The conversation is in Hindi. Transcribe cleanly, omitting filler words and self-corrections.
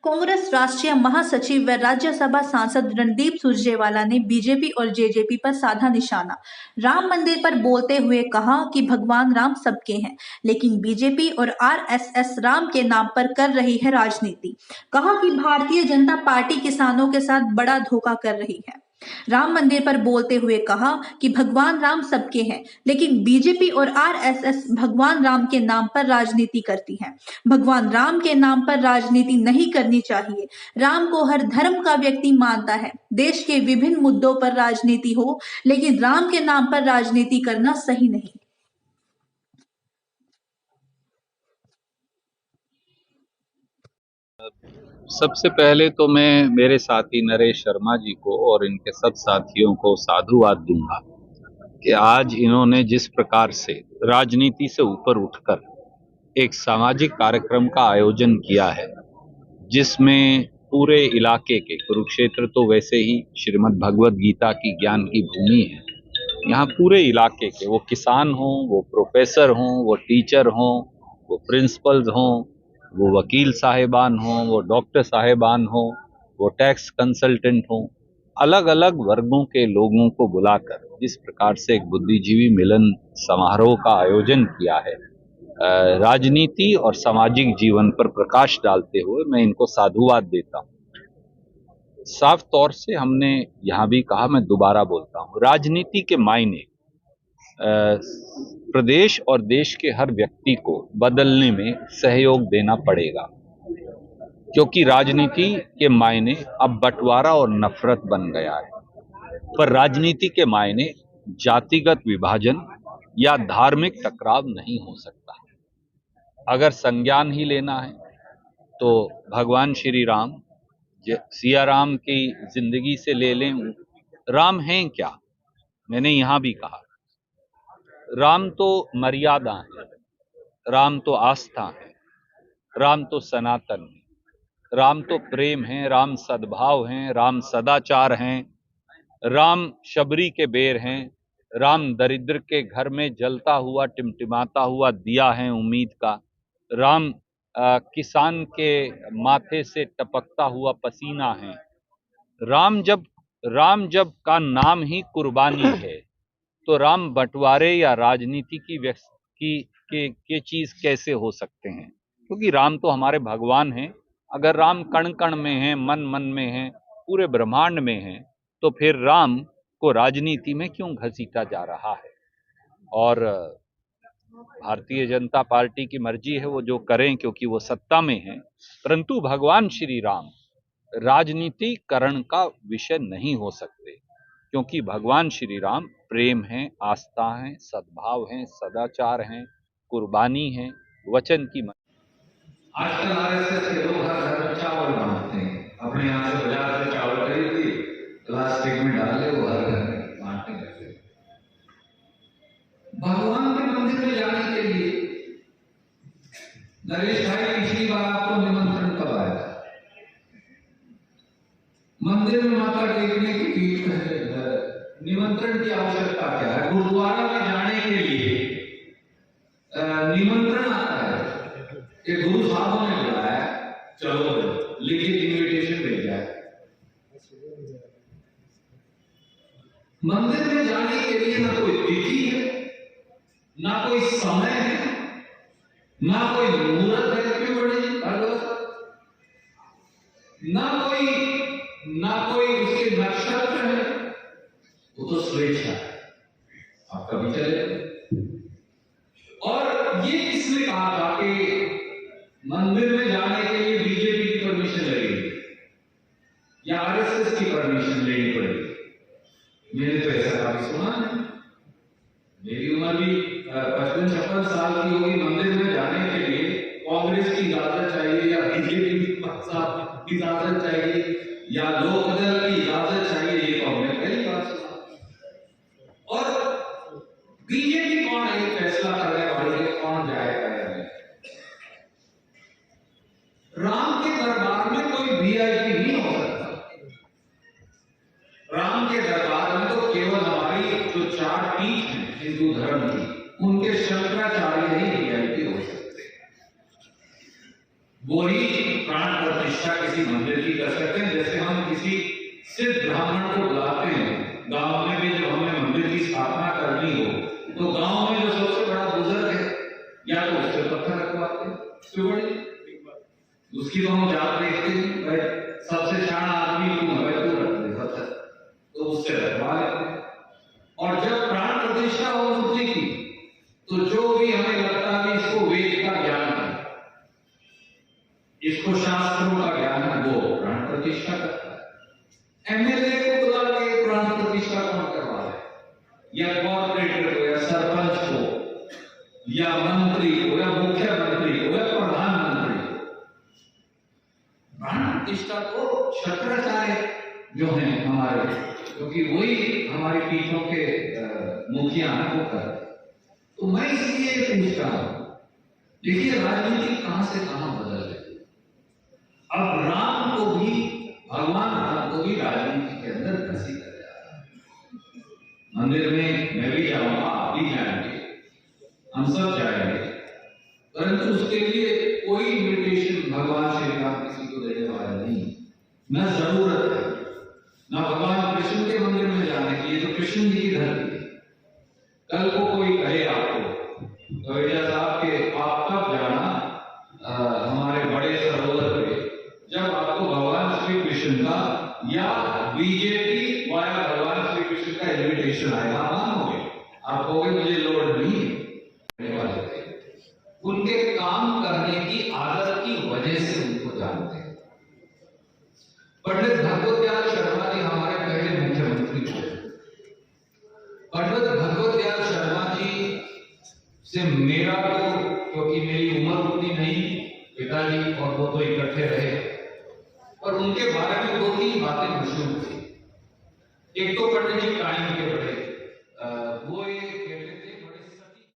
कांग्रेस राष्ट्रीय महासचिव व राज्यसभा सांसद रणदीप सुरजेवाला ने बीजेपी और जेजेपी पर साधा निशाना। राम मंदिर पर बोलते हुए कहा कि भगवान राम सबके हैं, लेकिन बीजेपी और आरएसएस राम के नाम पर कर रही है राजनीति। कहा कि भारतीय जनता पार्टी किसानों के साथ बड़ा धोखा कर रही है। राम मंदिर पर बोलते हुए कहा कि भगवान राम सबके हैं, लेकिन बीजेपी और आरएसएस भगवान राम के नाम पर राजनीति करती है। भगवान राम के नाम पर राजनीति नहीं करनी चाहिए। राम को हर धर्म का व्यक्ति मानता है। देश के विभिन्न मुद्दों पर राजनीति हो, लेकिन राम के नाम पर राजनीति करना सही नहीं। सबसे पहले तो मैं मेरे साथी नरेश शर्मा जी को और इनके सब साथियों को साधुवाद दूंगा कि आज इन्होंने जिस प्रकार से राजनीति से ऊपर उठकर एक सामाजिक कार्यक्रम का आयोजन किया है, जिसमें पूरे इलाके के, कुरुक्षेत्र तो वैसे ही श्रीमद् भगवद गीता की ज्ञान की भूमि है, यहाँ पूरे इलाके के, वो किसान हों, वो प्रोफेसर हों, वो टीचर हों, वो प्रिंसिपल्स हों, वो वकील साहिबान हों, वो डॉक्टर साहिबान हों, वो टैक्स कंसल्टेंट हों, अलग अलग वर्गों के लोगों को बुलाकर जिस प्रकार से एक बुद्धिजीवी मिलन समारोह का आयोजन किया है, राजनीति और सामाजिक जीवन पर प्रकाश डालते हुए मैं इनको साधुवाद देता हूँ। साफ तौर से हमने यहाँ भी कहा, मैं दोबारा बोलता हूँ, राजनीति के मायने प्रदेश और देश के हर व्यक्ति को बदलने में सहयोग देना पड़ेगा, क्योंकि राजनीति के मायने अब बंटवारा और नफरत बन गया है। पर राजनीति के मायने जातिगत विभाजन या धार्मिक टकराव नहीं हो सकता। अगर संज्ञान ही लेना है तो भगवान श्री राम, सिया राम की जिंदगी से ले लें। राम हैं क्या? मैंने यहां भी कहा, राम तो मर्यादा है, राम तो आस्था है, राम तो सनातन है, राम तो प्रेम है, राम सद्भाव हैं, राम सदाचार हैं, राम शबरी के बेर हैं, राम दरिद्र के घर में जलता हुआ टिमटिमाता हुआ दिया है उम्मीद का, राम किसान के माथे से टपकता हुआ पसीना है। राम जब का नाम ही कुर्बानी है, तो राम बंटवारे या राजनीति की चीज कैसे हो सकते हैं? क्योंकि राम तो हमारे भगवान हैं। अगर राम कण कण में हैं, मन मन में हैं, पूरे ब्रह्मांड में हैं, तो फिर राम को राजनीति में क्यों घसीटा जा रहा है? और भारतीय जनता पार्टी की मर्जी है, वो जो करें, क्योंकि वो सत्ता में है। परंतु भगवान श्री राम राजनीतिकरण का विषय नहीं हो सकते, क्योंकि भगवान श्री राम प्रेम है, आस्था है, सद्भाव है, सदाचार है, कुर्बानी है, वचन की। आजकल आरएसएस के लोग हर घर में चावल बांटते हैं, अपने यहाँ से बाजार से चावल खरीद लिए, प्लास्टिक में डाल ले, वो हर घर में बांटने लगते। भगवान के मंदिर में जाने के लिए नरेश भाई, पिछली बार आपको निमंत्रण कब आया था? मंदिर में माथा टेकने की निमंत्रण की आवश्यकता क्या है? गुरुद्वारा में जाने के लिए निमंत्रण आता है कि गुरु साहब ने बुलाया, चलो लिखित इनविटेशन भेजा है। मंदिर में जाने के लिए ना कोई तिथि है, ना कोई समय है, ना कोई मुहूर्त है, क्यों बड़ी ना कोई उसके नक्षत्र है, वो तो स्वेच्छा है, आप कभी चले। और ये किसने कहा था कि मंदिर में जाने के लिए बीजेपी की परमिशन लगेगी या आरएसएस की परमिशन लेनी पड़ेगी? मैंने तो ऐसा कभी सुना नहीं। मेरी उम्र भी 55-56 साल की होगी। मंदिर में जाने के लिए कांग्रेस की इजाजत चाहिए या बीजेपी की इजाजत चाहिए या लोकदल की इजाजत चाहिए, ये तो हमने कई बार सुना। और बीजेपी कौन है फैसला करने वाले, कौन जाएगा? राम के दरबार में कोई वीआईपी नहीं हो सकता। राम के दरबार में तो केवल हमारी जो 4 पीठ है हिंदू धर्म की, उनके शंकराचार्य ही वीआईपी हो सकते। वो वही प्राण प्रतिष्ठा किसी मंदिर की कर सकते हैं। जैसे हम किसी सिद्ध ब्राह्मण को बुलाते हैं, गांव में भी जब हमें मंदिर की स्थापना करनी हो तो गांव में जो सबसे बड़ा बुजुर्ग है या तो उससे पत्थर रखवाते हैं, उसकी तो हम जात देखते हैं, भाई सबसे शान आदमी को रखते पत्थर, तो उससे रखवा लेते हैं। और जब प्राण प्रतिष्ठा हो मूर्ति की तो जो भी हमें लगता है कि इसको वेद का ज्ञान है, इसको शास्त्रों का ज्ञान है, वो प्राण प्रतिष्ठा करता है। एमएलए को बुला के प्राण प्रतिष्ठा कौन करवा है, या कॉर्पोरेटर को या सरपंच को या मंत्री को या मुख्यमंत्री को या प्रधानमंत्री को? प्राण प्रतिष्ठा को शंकराचार्य जो है हमारे, क्योंकि वही हमारी पीठों के मुखिया हैं, वो करते। तो मैं इसलिए पूछता हूं, देखिए राजनीति कहां से कहां बदल गई। अब राम को भी, भगवान राम को भी राजनीति के अंदर घसीटा जा रहा है। मंदिर में मैं भी जाऊंगा, आप भी जाएंगे, हम सब जाएंगे, परंतु उसके लिए कोई इन्विटेशन भगवान श्री राम किसी को देने वाला नहीं, न जरूरत है, न भगवान कृष्ण के मंदिर में जाने की। ये तो कृष्ण जी की धरती है। कल को कोई कहे आपको गवेजा साहब के आप कब जाना हमारे बड़े सरोवर पे, जब आपको भगवान श्री कृष्ण का या बीजेपी वाया भगवान श्री कृष्ण का इन्विटेशन आएगा, मानोगे? आप कहोगे मुझे लोड नहीं है। उनके काम करने की आदत की वजह से उनको जानते हैं। पंडित भगवत दयाल शर्मा जी हमारे पहले मुख्यमंत्री थे। पंडित भगवत दयाल शर्मा जी से मेरा तो, क्योंकि मेरी उम्र उतनी नहीं, पिताजी और वो तो इकट्ठे रहे, पर उनके बारे में दो तीन बातें मशहूर थी। एक तो पंडित जी